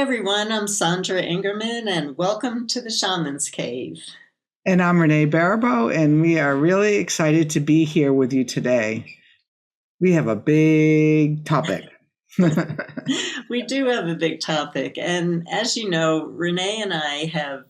everyone, I'm Sandra Ingerman, and welcome to the Shamans Cave. And I'm Renee Baribeau, and we are really excited to be here with you today. We have a big topic. We do have a big topic, and as you know, Renee and I have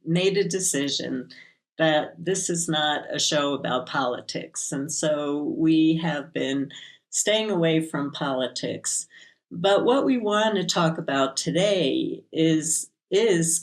made a decision that this is not a show about politics, and so we have been staying away from politics. But what we want to talk about today is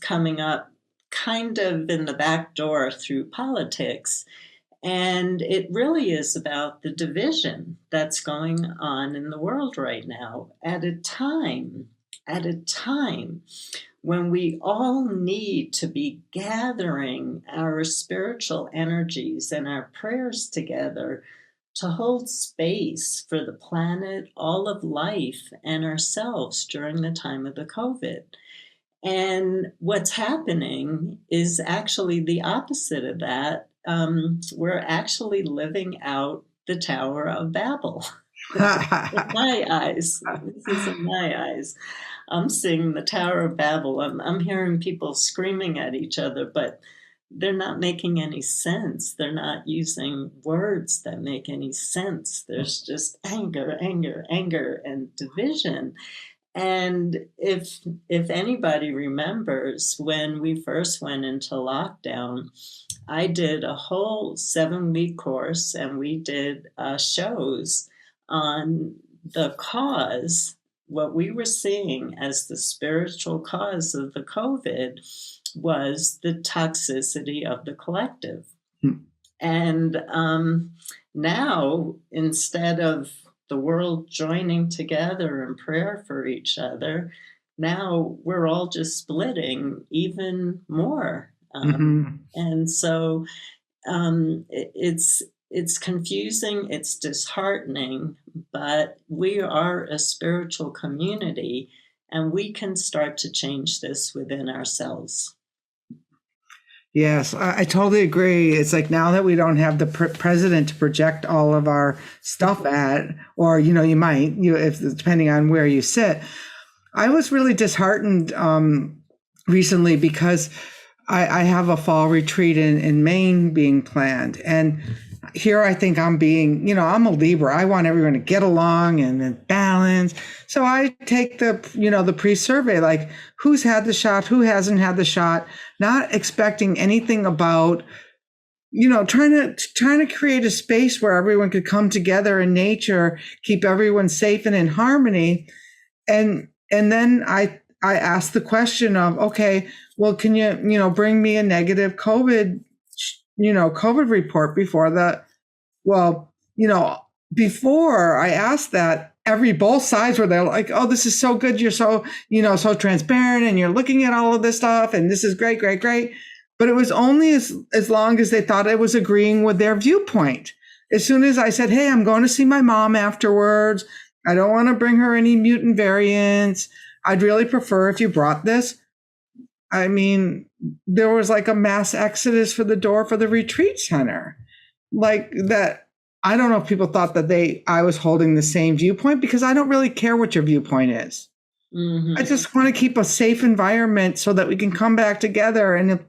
coming up kind of in the back door through politics. And it really is about the division that's going on in the world right now at a time when we all need to be gathering our spiritual energies and our prayers together to hold space for the planet, all of life, and ourselves during the time of the COVID. And what's happening is actually the opposite of that. We're actually living out the Tower of Babel. In my eyes, this is in my eyes. I'm seeing the Tower of Babel. I'm hearing people screaming at each other, but they're not making any sense. They're not using words that make any sense. There's just anger, anger, anger, and division. And if anybody remembers when we first went into lockdown, I did a whole 7-week course and we did shows on the cause, what we were seeing as the spiritual cause of the COVID was the toxicity of the collective. And now, instead of the world joining together in prayer for each other, now we're all just splitting even more. And so it's confusing, it's disheartening, but we are a spiritual community and we can start to change this within ourselves. Yes, I totally agree. It's like now that we don't have the president to project all of our stuff at, or you might, if depending on where you sit. I was really disheartened recently because I have a fall retreat in Maine being planned, and here I think I'm being, I'm a Libra. I want everyone to get along and balance. So I take the pre-survey, like who's had the shot, who hasn't had the shot, not expecting anything about, trying to create a space where everyone could come together in nature, keep everyone safe and in harmony. And then I asked the question of, okay, well, can you, bring me a negative COVID report before before I asked that, both sides were there like, oh, this is so good. You're so, so transparent and you're looking at all of this stuff and this is great, great, great. But it was only as long as they thought I was agreeing with their viewpoint. As soon as I said, hey, I'm going to see my mom afterwards. I don't want to bring her any mutant variants. I'd really prefer if you brought this. I mean, there was like a mass exodus for the door for the retreat center. Like that, I don't know if people thought that I was holding the same viewpoint, because I don't really care what your viewpoint is. I just want to keep a safe environment so that we can come back together. And if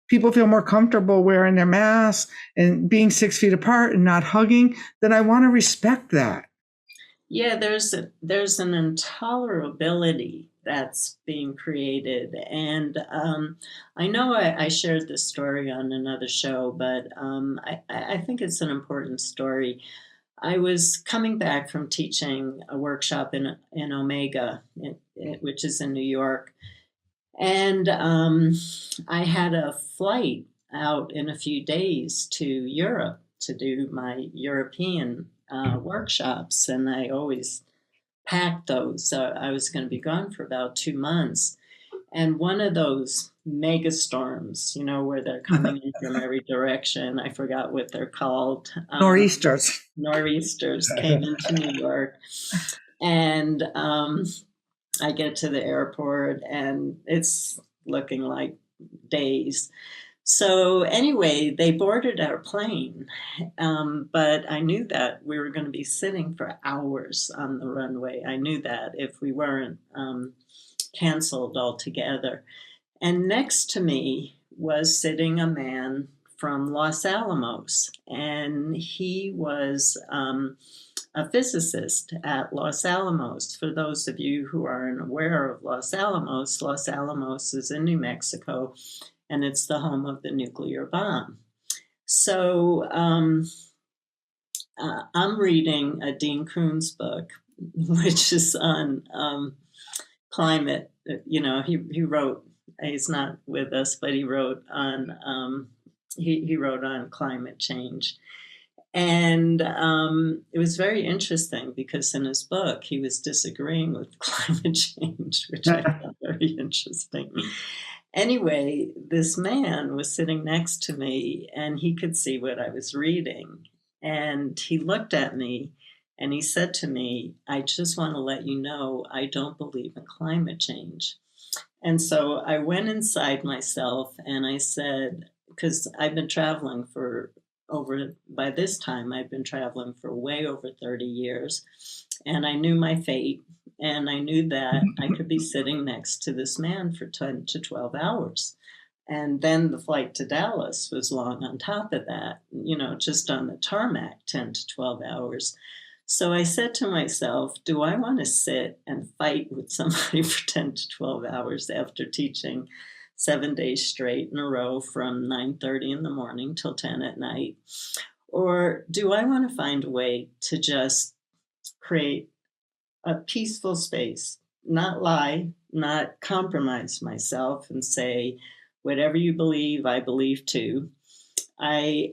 people feel more comfortable wearing their masks and being 6 feet apart and not hugging, then I want to respect that. Yeah, there's an intolerability that's being created. And I know I shared this story on another show, but I think it's an important story. I was coming back from teaching a workshop in Omega, which is in New York. And I had a flight out in a few days to Europe to do my European workshops. And I always packed those. So I was going to be gone for about 2 months. And one of those mega storms, where they're coming in from every direction, I forgot what they're called. Nor'easters. Nor'easters came into New York. And I get to the airport and it's looking like days. So anyway, they boarded our plane, but I knew that we were going to be sitting for hours on the runway. I knew that if we weren't canceled altogether. And next to me was sitting a man from Los Alamos, and he was a physicist at Los Alamos. For those of you who aren't aware of Los Alamos is in New Mexico, and it's the home of the nuclear bomb. So I'm reading a Dean Koontz book, which is on climate. You know, he wrote, he's not with us, but he wrote on he wrote on climate change. And it was very interesting because in his book, he was disagreeing with climate change, which I found very interesting. Anyway, this man was sitting next to me and he could see what I was reading. And he looked at me and he said to me, I just want to let you know I don't believe in climate change. And so I went inside myself and I said, because I've been traveling for by this time, I'd been traveling for way over 30 years. And I knew my fate. And I knew that I could be sitting next to this man for 10 to 12 hours. And then the flight to Dallas was long on top of that, you know, just on the tarmac, 10 to 12 hours. So I said to myself, do I want to sit and fight with somebody for 10 to 12 hours after teaching 7 days straight in a row from 9:30 in the morning till 10 at night? Or do I want to find a way to just create a peaceful space, not lie, not compromise myself and say, whatever you believe, I believe too. I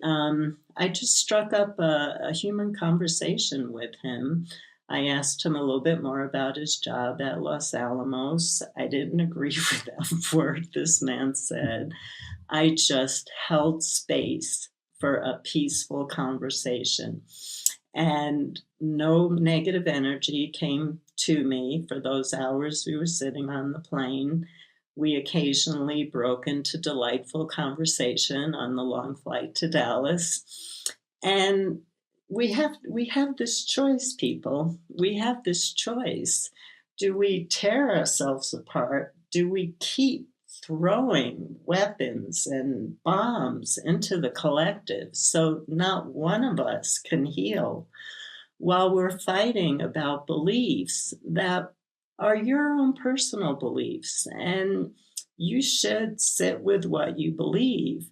just struck up a human conversation with him. I asked him a little bit more about his job at Los Alamos. I didn't agree with that word this man said. I just held space for a peaceful conversation. And no negative energy came to me for those hours we were sitting on the plane. We occasionally broke into delightful conversation on the long flight to Dallas. And we have this choice, people. We have this choice. Do we tear ourselves apart? Do we keep throwing weapons and bombs into the collective so not one of us can heal while we're fighting about beliefs that are your own personal beliefs? And you should sit with what you believe,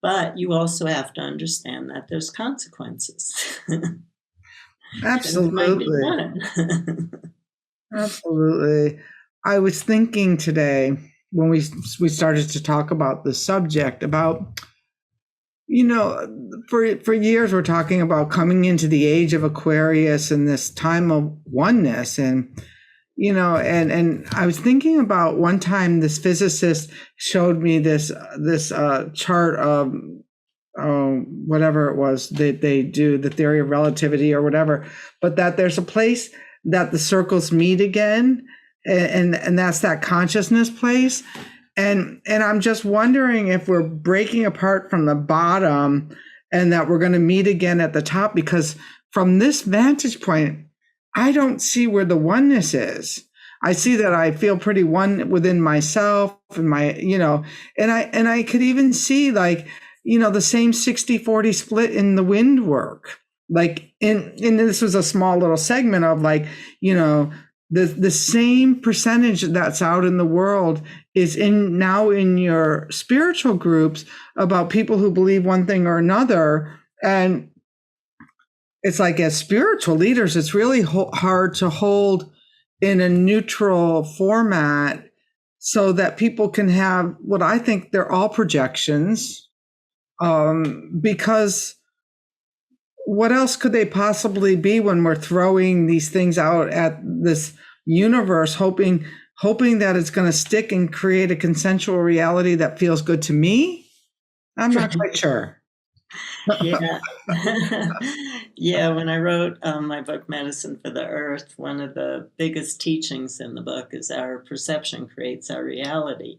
but you also have to understand that there's consequences. Absolutely. Absolutely. I was thinking today when we started to talk about the subject about, you know, for years we're talking about coming into the age of Aquarius and this time of oneness. And, you know, and I was thinking about one time this physicist showed me this chart of whatever it was that they do, the theory of relativity or whatever, but that there's a place that the circles meet again, and that's that consciousness place. And I'm just wondering if we're breaking apart from the bottom and that we're going to meet again at the top, because from this vantage point, I don't see where the oneness is. I see that I feel pretty one within myself and my, you know, and I could even see, like, you know, the same 60-40 split in the wind work. Like and this was a small little segment of, like, you know, the same percentage that's out in the world is now in your spiritual groups about people who believe one thing or another. And it's like, as spiritual leaders, it's really hard to hold in a neutral format so that people can have what I think they're all projections. Because what else could they possibly be when we're throwing these things out at this universe, hoping that it's going to stick and create a consensual reality that feels good to me? I'm not quite sure. Yeah. Yeah, when I wrote my book, Medicine for the Earth, one of the biggest teachings in the book is our perception creates our reality.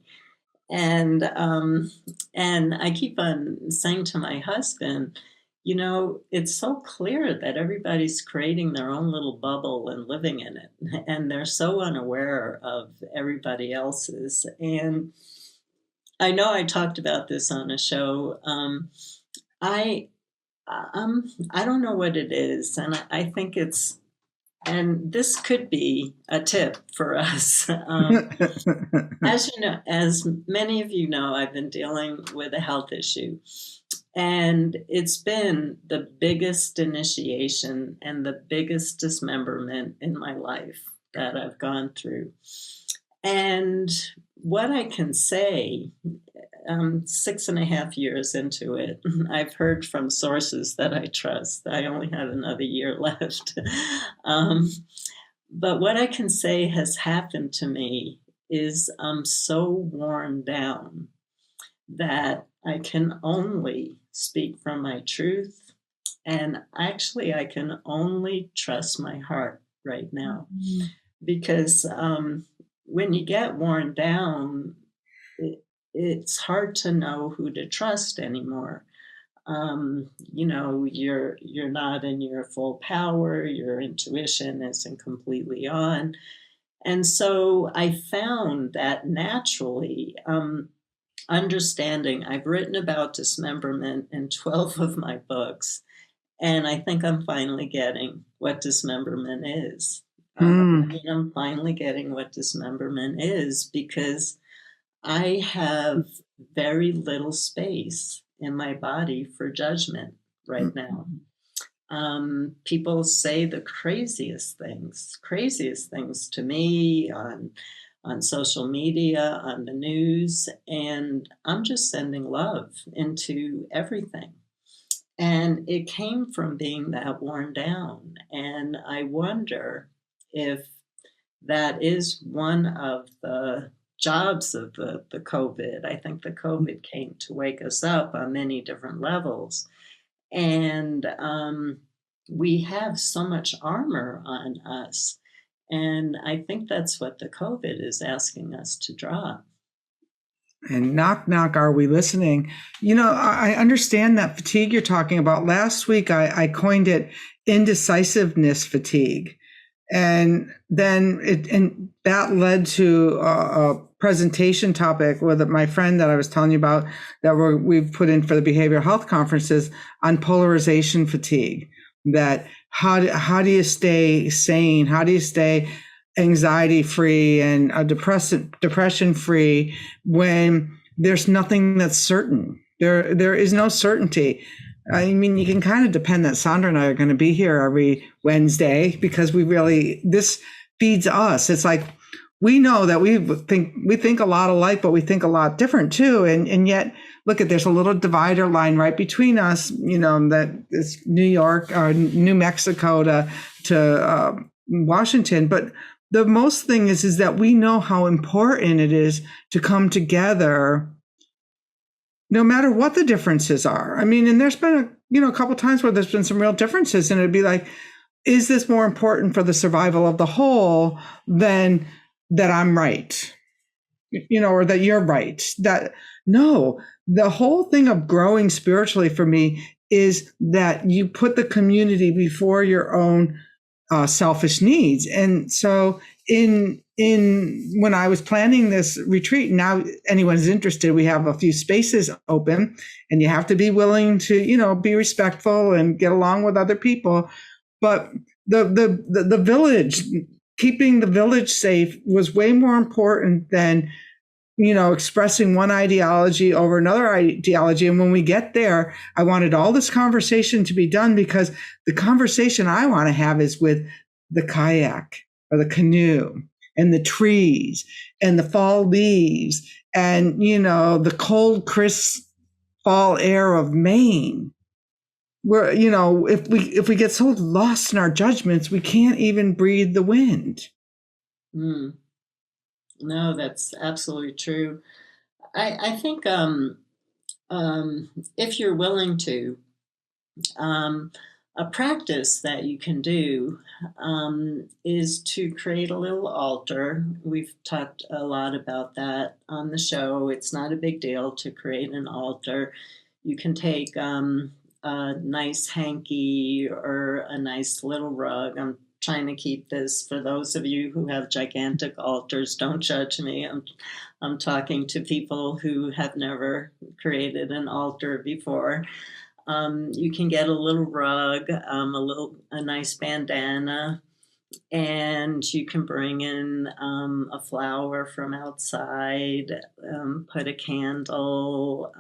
And I keep on saying to my husband, it's so clear that everybody's creating their own little bubble and living in it, and they're so unaware of everybody else's. And I know I talked about this on a show. I I don't know what it is, and I think it's, and this could be a tip for us. As you know, as many of you know, I've been dealing with a health issue, and it's been the biggest initiation and the biggest dismemberment in my life that I've gone through. And what I can say, 6.5 years into it, I've heard from sources that I trust. I only have another year left. um, but what I can say has happened to me is I'm so worn down that I can only speak from my truth. And actually, I can only trust my heart right now, because when you get worn down, it's hard to know who to trust anymore. You're not in your full power. Your intuition isn't completely on, and so I found that naturally. Understanding. I've written about dismemberment in 12 of my books, and I think I'm finally getting what dismemberment is. I'm finally getting what dismemberment is, because I have very little space in my body for judgment right now. People say the craziest things to me on social media, on the news, and I'm just sending love into everything. And it came from being that worn down. And I wonder if that is one of the jobs of the COVID. I think the COVID came to wake us up on many different levels. And we have so much armor on us. And I think that's what the COVID is asking us to drop. And knock, knock, are we listening? I understand that fatigue you're talking about. Last week, I coined it indecisiveness fatigue. And then that led to a presentation topic with my friend that I was telling you about that we've put in for the behavioral health conferences on polarization fatigue. That how do you stay sane? How do you stay anxiety free and depression free when there's nothing that's certain? There is no certainty. I mean, you can kind of depend that Sandra and I are going to be here every Wednesday, because this feeds us. It's like, we know that we think a lot alike, but we think a lot different too. And yet, look there's a little divider line right between us, that is New York or New Mexico to Washington. But the most thing is that we know how important it is to come together, no matter what the differences are. I mean, and there's been a couple times where there's been some real differences, and it'd be like, is this more important for the survival of the whole than that I'm right, or that you're right? No, the whole thing of growing spiritually for me is that you put the community before your own selfish needs. And so when I was planning this retreat, now anyone's interested, we have a few spaces open, and you have to be willing to, be respectful and get along with other people. But the village, keeping the village safe was way more important than, expressing one ideology over another ideology. And when we get there, I wanted all this conversation to be done, because the conversation I want to have is with the kayak or the canoe and the trees and the fall leaves and, the cold, crisp fall air of Maine. Where, if we get so lost in our judgments, we can't even breathe the wind. No, that's absolutely true. I think if you're willing to, a practice that you can do is to create a little altar. We've talked a lot about that on the show. It's not a big deal to create an altar. You can take a nice hanky or a nice little rug. I'm trying to keep this for those of you who have gigantic altars. Don't judge me. I'm talking to people who have never created an altar before. You can get a little rug, a nice bandana, and you can bring in a flower from outside, put a candle,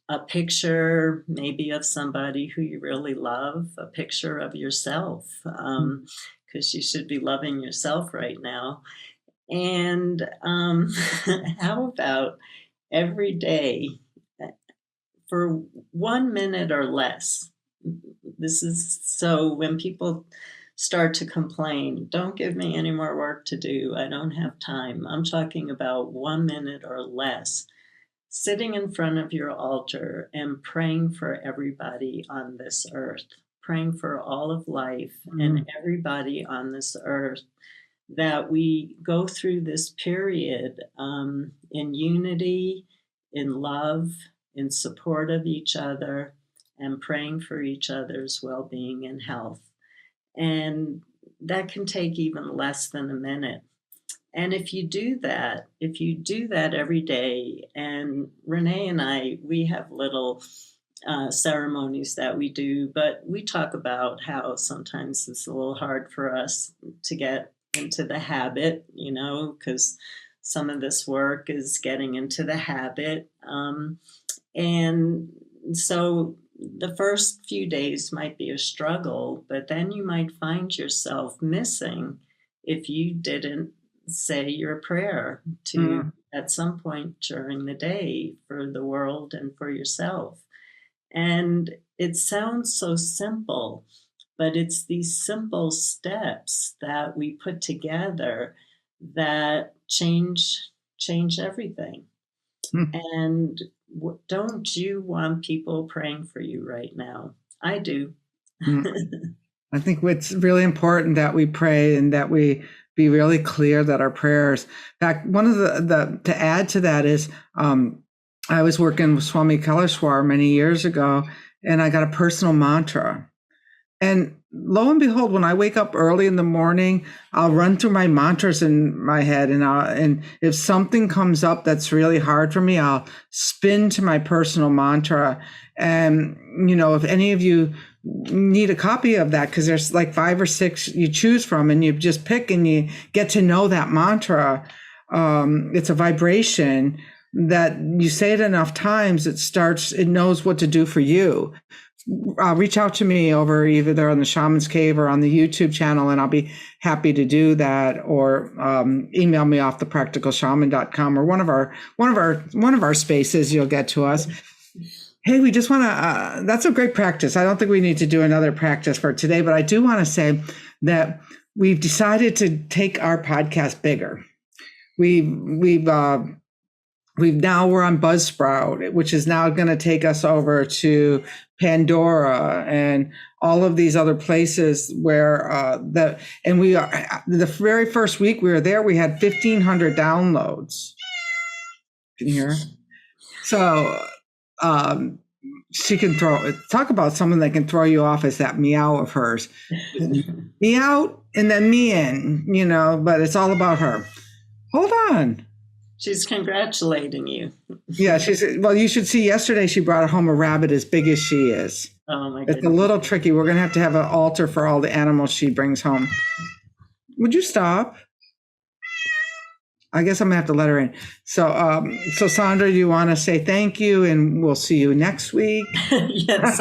a picture maybe of somebody who you really love, a picture of yourself, because you should be loving yourself right now. And how about every day for 1 minute or less? This is so when people start to complain, don't give me any more work to do, I don't have time. I'm talking about 1 minute or less, sitting in front of your altar and praying for everybody on this earth, praying for all of life and everybody on this earth, that we go through this period in unity, in love, in support of each other, and praying for each other's well-being and health. And that can take even less than a minute. And if you do that every day, and Renee and I, we have little ceremonies that we do, but we talk about how sometimes it's a little hard for us to get into the habit, because some of this work is getting into the habit. And so the first few days might be a struggle, but then you might find yourself missing if you didn't say your prayer at some point during the day for the world and for yourself. And it sounds so simple, but it's these simple steps that we put together that change everything. And don't you want people praying for you right now? I do. I think it's really important that we pray and that we be really clear that our prayers. In fact, one of the to add to that is I was working with Swami Kaleshwar many years ago, and I got a personal mantra. And lo and behold, when I wake up early in the morning, I'll run through my mantras in my head, and if something comes up that's really hard for me, I'll spin to my personal mantra. And if any of you need a copy of that, because there's like 5 or 6 you choose from, and you just pick and you get to know that mantra. It's a vibration that you say it enough times, it knows what to do for you. Reach out to me over either on the Shamans Cave or on the YouTube channel, and I'll be happy to do that. Or email me off thepracticalshaman.com or one of our spaces. You'll get to us. Hey, we just want to. That's a great practice. I don't think we need to do another practice for today, but I do want to say that we've decided to take our podcast bigger. We're on Buzzsprout, which is now going to take us over to Pandora and all of these other places where and we are the very first week we were there, we had 1,500 downloads. Can you hear? So she can talk about someone that can throw you off as that meow of hers. Meow and then me in, but it's all about her. Hold on. She's congratulating you. Yeah, you should see yesterday she brought home a rabbit as big as she is. Oh my goodness. It's a little tricky. We're going to have an altar for all the animals she brings home. Would you stop? I guess I'm going to have to let her in. So Sandra, you want to say thank you, and we'll see you next week? Yes.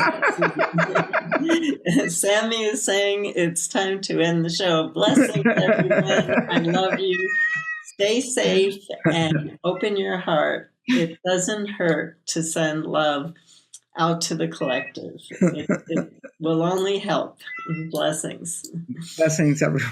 Sammy is saying it's time to end the show. Blessings, everyone. I love you. Stay safe and open your heart. It doesn't hurt to send love out to the collective. It will only help. Blessings. Blessings, everyone.